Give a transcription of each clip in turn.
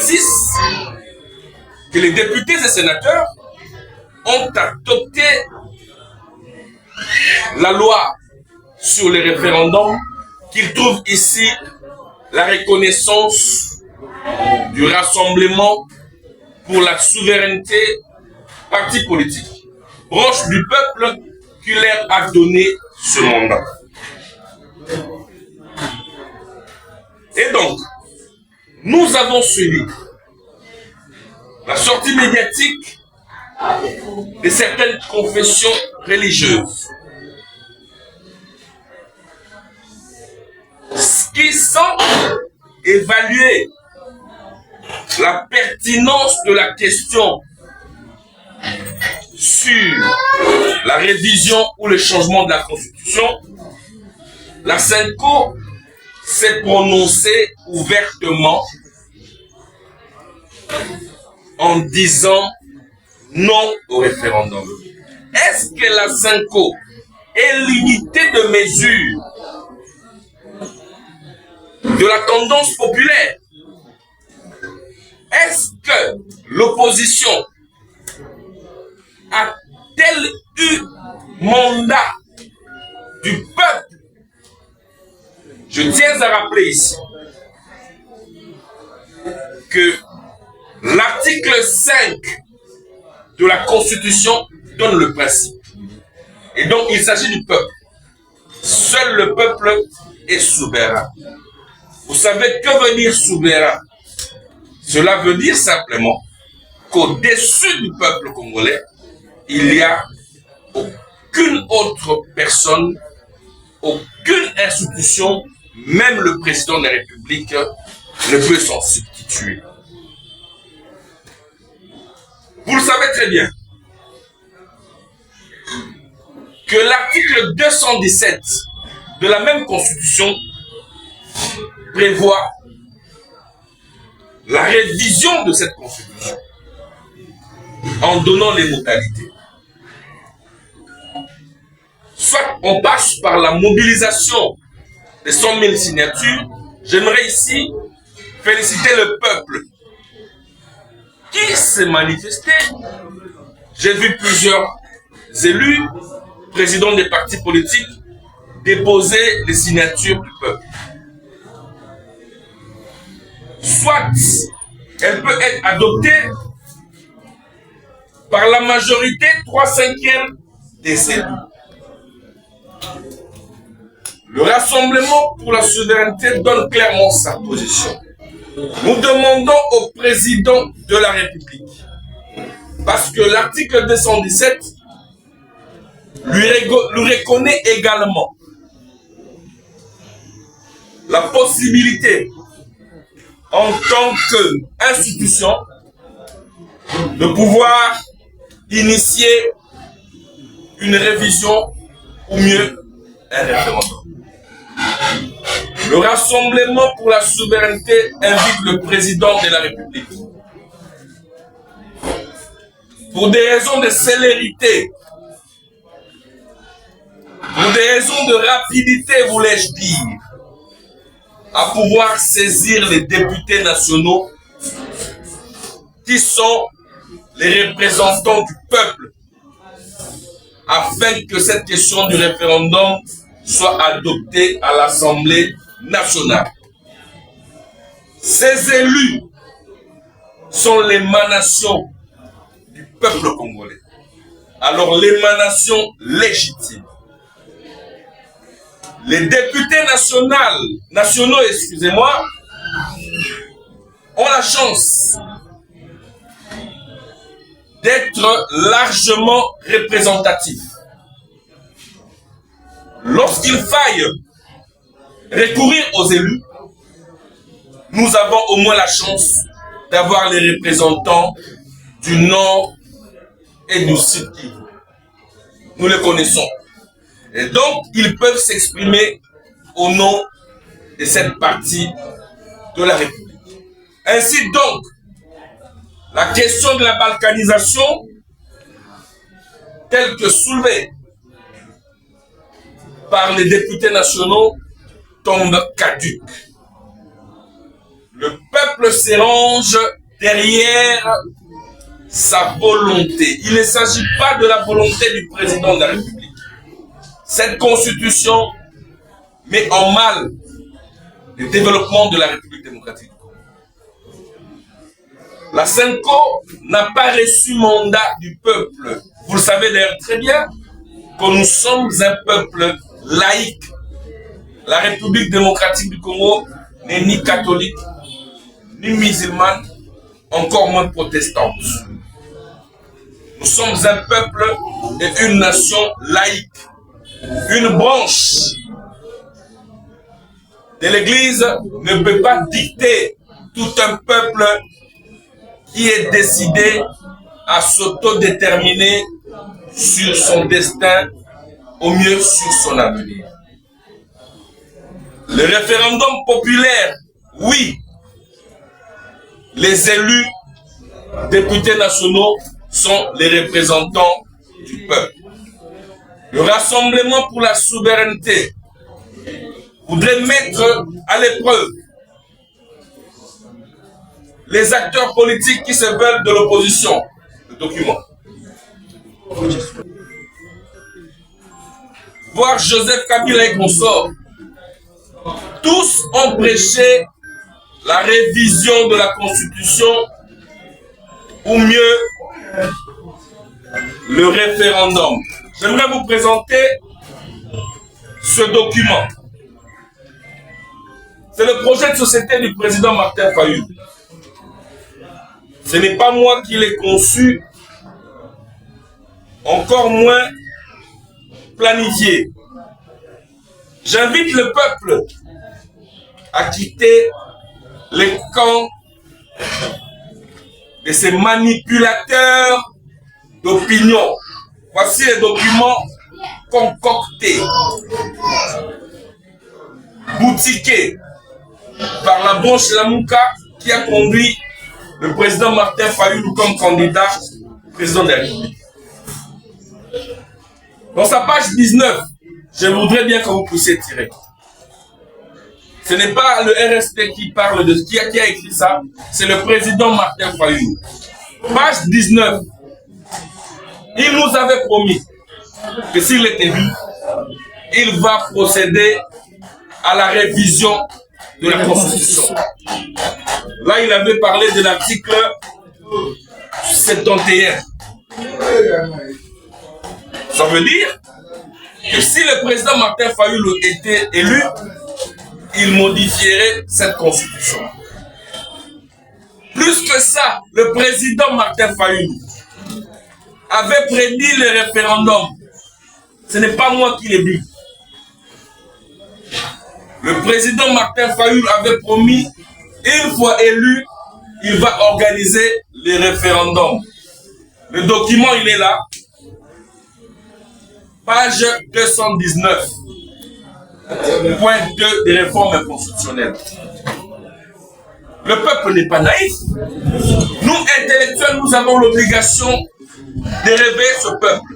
2026 que les députés et sénateurs ont adopté la loi sur les référendums qu'ils trouvent ici la reconnaissance du Rassemblement pour la souveraineté, parti politique, branche du peuple qui leur a donné ce mandat. Et donc, nous avons suivi la sortie médiatique de certaines confessions religieuses qui semblent évaluer la pertinence de la question sur la révision ou le changement de la Constitution. La SENCO s'est prononcée ouvertement en disant non au référendum. Est-ce que la SENCO est l'unité de mesure de la tendance populaire? Est-ce que l'opposition a-t-elle eu mandat du peuple? Je tiens à rappeler ici que l'article 5 de la Constitution donne le principe. Et donc, il s'agit du peuple. Seul le peuple est souverain. Vous savez que veut dire souverain? Cela veut dire simplement qu'au-dessus du peuple congolais, il n'y a aucune autre personne, aucune institution, même le président de la République ne peut s'en substituer. Vous le savez très bien que l'article 217 de la même Constitution prévoit la révision de cette Constitution en donnant les modalités. Soit on passe par la mobilisation de 100 000 signatures. J'aimerais ici féliciter le peuple qui s'est manifesté. J'ai vu plusieurs élus, présidents des partis politiques, déposer les signatures du peuple. Soit elle peut être adoptée par la majorité 3/5 des élus. Le Rassemblement pour la souveraineté donne clairement sa position. Nous demandons au président de la République, parce que l'article 217 lui reconnaît également la possibilité en tant qu'institution de pouvoir initier une révision ou mieux un référendum. Le Rassemblement pour la souveraineté invite le président de la République, pour des raisons de célérité, pour des raisons de rapidité, voulais-je dire, à pouvoir saisir les députés nationaux qui sont les représentants du peuple, afin que cette question du référendum soit adoptée à l'Assemblée nationale. Ces élus sont l'émanation du peuple congolais. Alors l'émanation légitime. Les députés nationaux, excusez-moi, ont la chance d'être largement représentatifs. Lorsqu'il faille recourir aux élus, nous avons au moins la chance d'avoir les représentants du Nord et du Sud Kivu. Nous les connaissons. Et donc, ils peuvent s'exprimer au nom de cette partie de la République. Ainsi donc, la question de la balkanisation, telle que soulevée par les députés nationaux, tombe caduque. Le peuple peuple se range derrière sa volonté. Il ne s'agit pas de la volonté du président de la République. Cette constitution met en mal le développement de la République démocratique du Congo. La CENCO n'a pas reçu mandat du peuple. Vous le savez d'ailleurs très bien que nous sommes un peuple laïque. La République démocratique du Congo n'est ni catholique, ni musulmane, encore moins protestante. Nous sommes un peuple et une nation laïque. Une branche de l'Église ne peut pas dicter tout un peuple qui est décidé à s'autodéterminer sur son destin, au mieux sur son avenir. Le référendum populaire, oui. Les élus députés nationaux sont les représentants du peuple. Le Rassemblement pour la souveraineté voudrait mettre à l'épreuve les acteurs politiques qui se veulent de l'opposition. Le document. Voir Joseph Kabila et consorts. Tous ont prêché la révision de la Constitution, ou mieux, le référendum. J'aimerais vous présenter ce document. C'est le projet de société du président Martin Fayulu. Ce n'est pas moi qui l'ai conçu, encore moins planifié. J'invite le peuple à quitter les camps de ces manipulateurs d'opinion. Voici les documents concoctés, boutiqués par la branche Lamouka qui a conduit le président Martin Fayulu comme candidat président de la République. Dans sa page 19, je voudrais bien que vous puissiez tirer. Ce n'est pas le RSP qui parle de qui a écrit ça, c'est le président Martin Fayulu. Page 19. Il nous avait promis que s'il était élu, il va procéder à la révision de la Constitution. Là, il avait parlé de l'article 71. Ça veut dire que si le président Martin Fayulu était élu, il modifierait cette Constitution. Plus que ça, le président Martin Fayulu avait prédit le référendum. Ce n'est pas moi qui l'ai dit. Le président Martin Fayulu avait promis, une fois élu, il va organiser les référendums. Le document, il est là. Page 219. Point 2 des réformes constitutionnelles. Le peuple n'est pas naïf. Nous, intellectuels, nous avons l'obligation de réveiller ce peuple.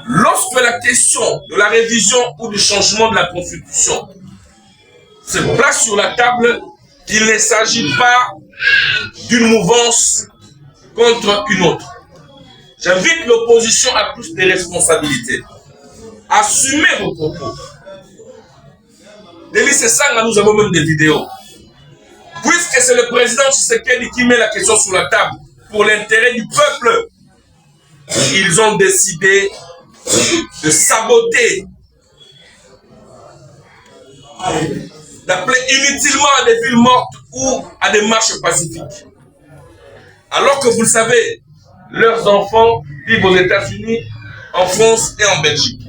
Lorsque la question de la révision ou du changement de la Constitution se place sur la table, il ne s'agit pas d'une mouvance contre une autre. J'invite l'opposition à plus de responsabilités. Assumez vos propos. Délice Sanga, nous avons même des vidéos. Puisque c'est le président Tshisekedi qui met la question sur la table pour l'intérêt du peuple, ils ont décidé de saboter, d'appeler inutilement à des villes mortes ou à des marches pacifiques. Alors que vous le savez, leurs enfants vivent aux États-Unis, en France et en Belgique.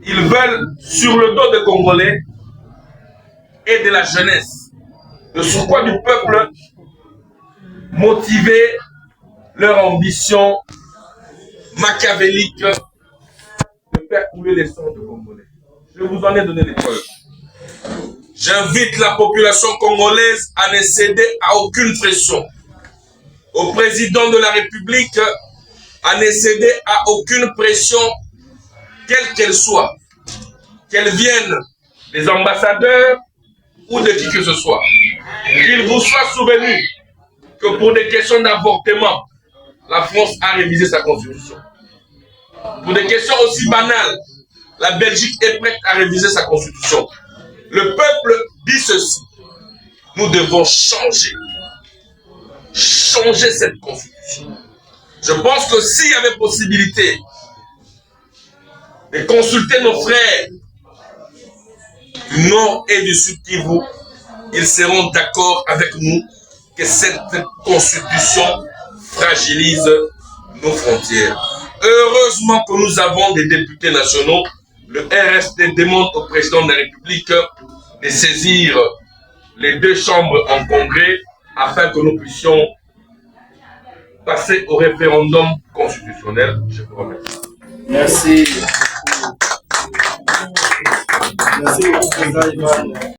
Ils veulent, sur le dos des Congolais et de la jeunesse, de surcroît du peuple, motiver leur ambition machiavélique de faire couler les sangs de Congolais. Je vous en ai donné des preuves. J'invite la population congolaise à ne céder à aucune pression. Au président de la République à ne céder à aucune pression, quelle qu'elle soit, qu'elle vienne des ambassadeurs ou de qui que ce soit. qu'il vous soit souvenu que pour des questions d'avortement, la France a révisé sa constitution. Pour des questions aussi banales, la Belgique est prête à réviser sa constitution. Le peuple dit ceci. Nous devons changer cette constitution. Je pense que s'il y avait possibilité de consulter nos frères du Nord et du Sud Kivu, ils seront d'accord avec nous que cette constitution fragilise nos frontières. Heureusement que nous avons des députés nationaux. Le RSD demande au président de la République de saisir les deux chambres en congrès afin que nous puissions passer au référendum constitutionnel. Je vous remercie. Merci. Merci beaucoup, président Ivan.